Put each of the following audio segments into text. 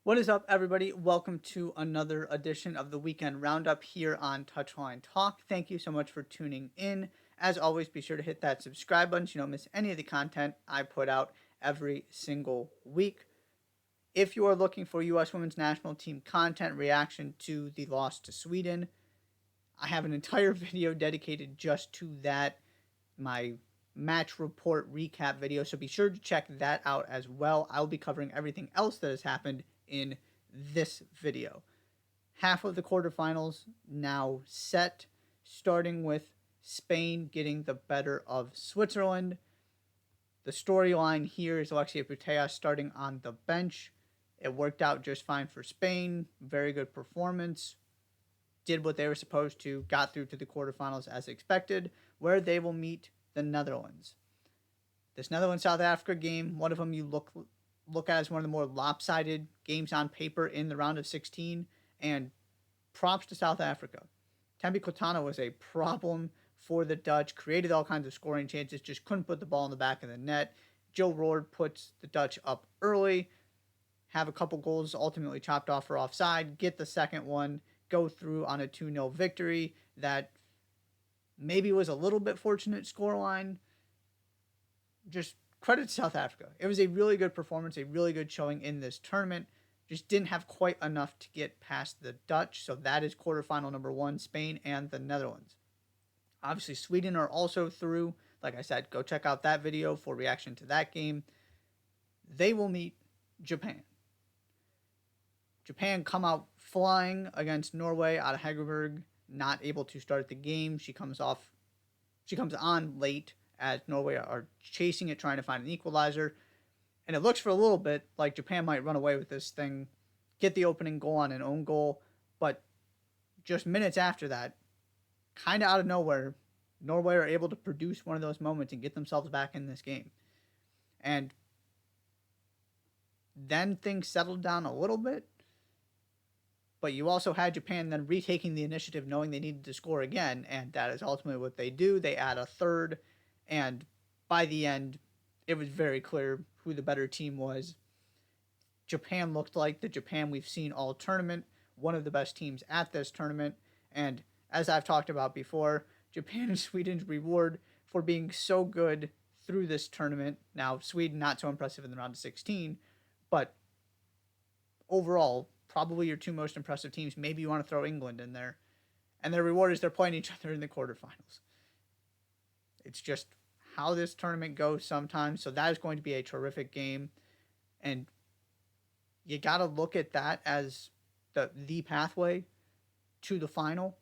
What is up, everybody? Welcome to another edition of the Weekend Roundup here on Touchline Talk. Thank you so much for tuning in. As always, be sure to hit that subscribe button so you don't miss any of the content I put out every single week. If you are looking for U.S. Women's National Team content reaction to the loss to Sweden, I have an entire video dedicated just to that, my match report recap video, so be sure to check that out as well. I'll be covering everything else that has happened in this video. Half of the quarterfinals now set, starting with Spain getting the better of Switzerland. The storyline here is Alexia Putellas starting on the bench. It worked out just fine for Spain. Very good performance. Did what they were supposed to, got through to the quarterfinals as expected, where they will meet the Netherlands. This Netherlands-South Africa game, one of them you look at as one of the more lopsided games on paper in the round of 16, and props to South Africa. Tembi Kotana was a problem for the Dutch, created all kinds of scoring chances, just couldn't put the ball in the back of the net. Joe Roord puts the Dutch up early, have a couple goals ultimately chopped off for offside, get the second one, go through on a 2-0 victory that maybe was a little bit fortunate scoreline. Just credit to South Africa. It was a really good performance, a really good showing in this tournament. Just didn't have quite enough to get past the Dutch. So that is quarterfinal number one, Spain and the Netherlands. Obviously, Sweden are also through. Like I said, go check out that video for reaction to that game. They will meet Japan. Japan come out flying against Norway out of Hegerberg, not able to start the game. She comes on late as Norway are chasing it, trying to find an equalizer. And it looks for a little bit like Japan might run away with this thing, get the opening goal on an own goal. But just minutes after that, kind of out of nowhere, Norway are able to produce one of those moments and get themselves back in this game. And then things settled down a little bit. But you also had Japan then retaking the initiative, knowing they needed to score again, and that is ultimately what they do. They add a third, and by the end, it was very clear who the better team was. Japan looked like the Japan we've seen all tournament, one of the best teams at this tournament, and as I've talked about before, Japan and Sweden's reward for being so good through this tournament. Now, Sweden not so impressive in the round of 16, but overall, probably your two most impressive teams. Maybe you want to throw England in there. And their reward is they're playing each other in the quarterfinals. It's just how this tournament goes sometimes. So that is going to be a terrific game. And you got to look at that as the pathway to the final.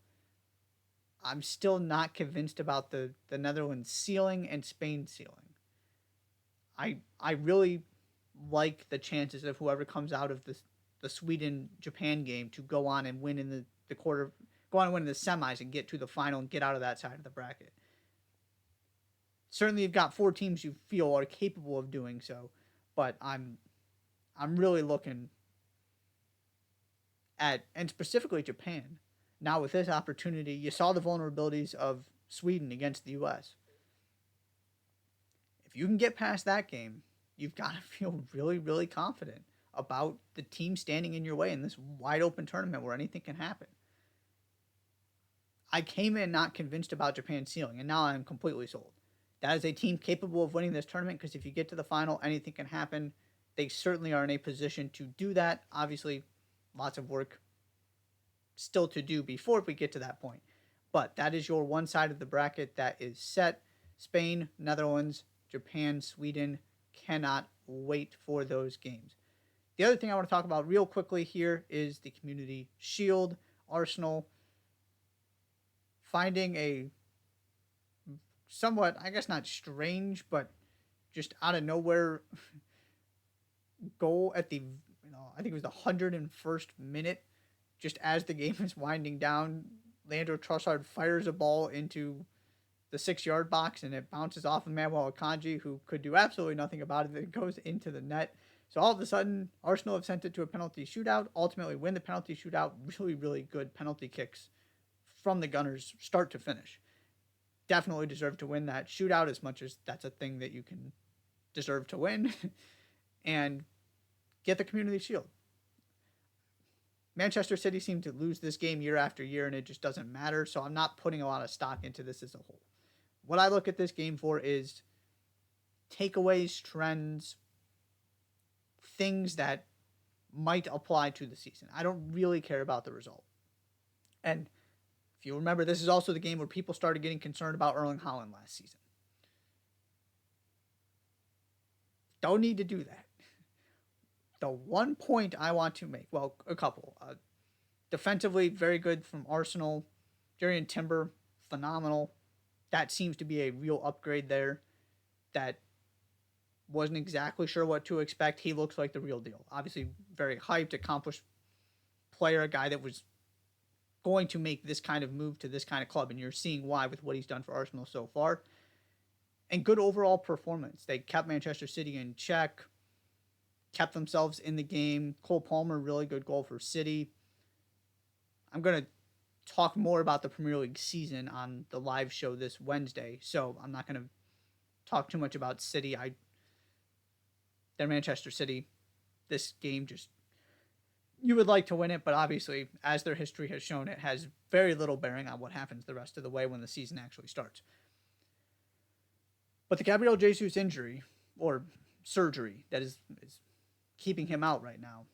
I'm still not convinced about the Netherlands ceiling and Spain ceiling. I really like the chances of whoever comes out of the Sweden Japan game to go on and win in go on and win in the semis and get to the final and get out of that side of the bracket. Certainly, you've got four teams you feel are capable of doing so, but I'm really looking at, and specifically Japan. Now with this opportunity, you saw the vulnerabilities of Sweden against the U.S. If you can get past that game, you've got to feel really, really confident about the team standing in your way in this wide open tournament where anything can happen. I came in not convinced about Japan's ceiling, and now I'm completely sold. That is a team capable of winning this tournament because if you get to the final, anything can happen. They certainly are in a position to do that. Obviously, lots of work still to do before we get to that point. But that is your one side of the bracket that is set. Spain, Netherlands, Japan, Sweden. Cannot wait for those games. The other thing I want to talk about real quickly here is the Community Shield. Arsenal finding a somewhat, I guess not strange, but just out of nowhere goal at the, I think it was the 101st minute, just as the game is winding down. Leandro Trossard fires a ball into the 6-yard box and it bounces off of Manuel Akanji, who could do absolutely nothing about it. It goes into the net. So all of a sudden, Arsenal have sent it to a penalty shootout, ultimately win the penalty shootout. Really, really good penalty kicks from the Gunners, start to finish. Definitely deserve to win that shootout as much as that's a thing that you can deserve to win and get the Community Shield. Manchester City seem to lose this game year after year, and it just doesn't matter. So I'm not putting a lot of stock into this as a whole. What I look at this game for is takeaways, trends, things that might apply to the season. I don't really care about the result. And if you remember, this is also the game where people started getting concerned about Erling Haaland last season. Don't need to do that. The one point I want to make, well, a couple. Defensively, very good from Arsenal. Jurrien Timber, phenomenal. That seems to be a real upgrade there. That wasn't exactly sure what to expect. He looks like the real deal. Obviously, very hyped, accomplished player, a guy that was going to make this kind of move to this kind of club, and you're seeing why with what he's done for Arsenal so far. And good overall performance. They kept Manchester City in check, kept themselves in the game. Cole Palmer, really good goal for City. I'm going to talk more about the Premier League season on the live show this Wednesday, so I'm not going to talk too much about City. They're Manchester City. This game just, you would like to win it, but obviously, as their history has shown, it has very little bearing on what happens the rest of the way when the season actually starts. But the Gabriel Jesus injury, or surgery, that is keeping him out right now,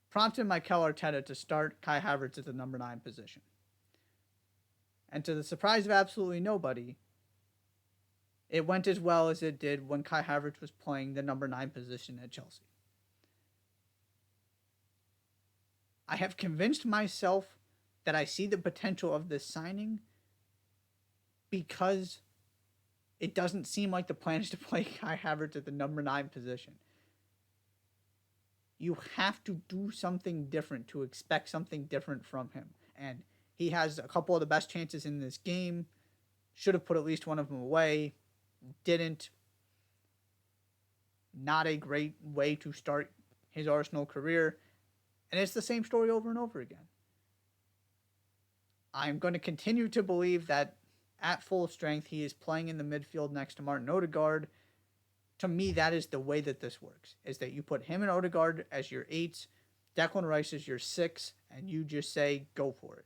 prompted Mikel Arteta to start Kai Havertz at the number 9 position. And to the surprise of absolutely nobody, it went as well as it did when Kai Havertz was playing the number 9 position at Chelsea. I have convinced myself that I see the potential of this signing because it doesn't seem like the plan is to play Kai Havertz at the number 9 position. You have to do something different to expect something different from him. And he has a couple of the best chances in this game. Should have put at least one of them away. Didn't. Not a great way to start his Arsenal career. And it's the same story over and over again. I'm going to continue to believe that at full strength, he is playing in the midfield next to Martin Odegaard. To me, that is the way that this works, is that you put him and Odegaard as your 8s, Declan Rice as your 6, and you just say, go for it.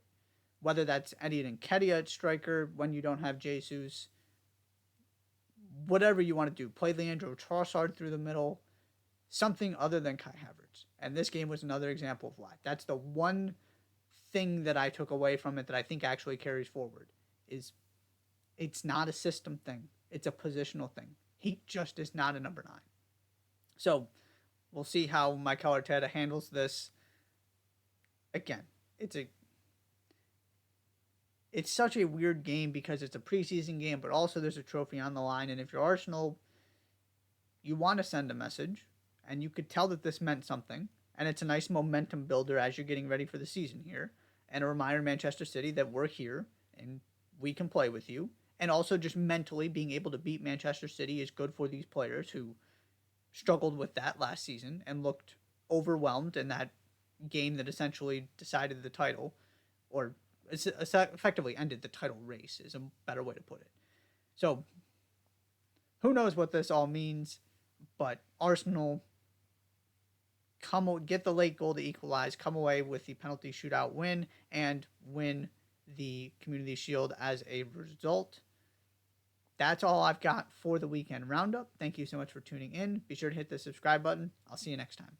Whether that's Eddie Nketiah at striker when you don't have Jesus, whatever you want to do. Play Leandro Trossard through the middle, something other than Kai Havertz. And this game was another example of why. That's the one thing that I took away from it that I think actually carries forward, is it's not a system thing. It's a positional thing. He just is not a number 9. So we'll see how Mikel Arteta handles this. Again, it's such a weird game because it's a preseason game, but also there's a trophy on the line. And if you're Arsenal, you want to send a message, and you could tell that this meant something. And it's a nice momentum builder as you're getting ready for the season here. And a reminder to Manchester City that we're here and we can play with you. And also just mentally being able to beat Manchester City is good for these players who struggled with that last season and looked overwhelmed in that game that essentially decided the title, or effectively ended the title race is a better way to put it. So who knows what this all means, but Arsenal get the late goal to equalize, come away with the penalty shootout win, and win the Community Shield as a result. That's all I've got for the weekend roundup. Thank you so much for tuning in. Be sure to hit the subscribe button. I'll see you next time.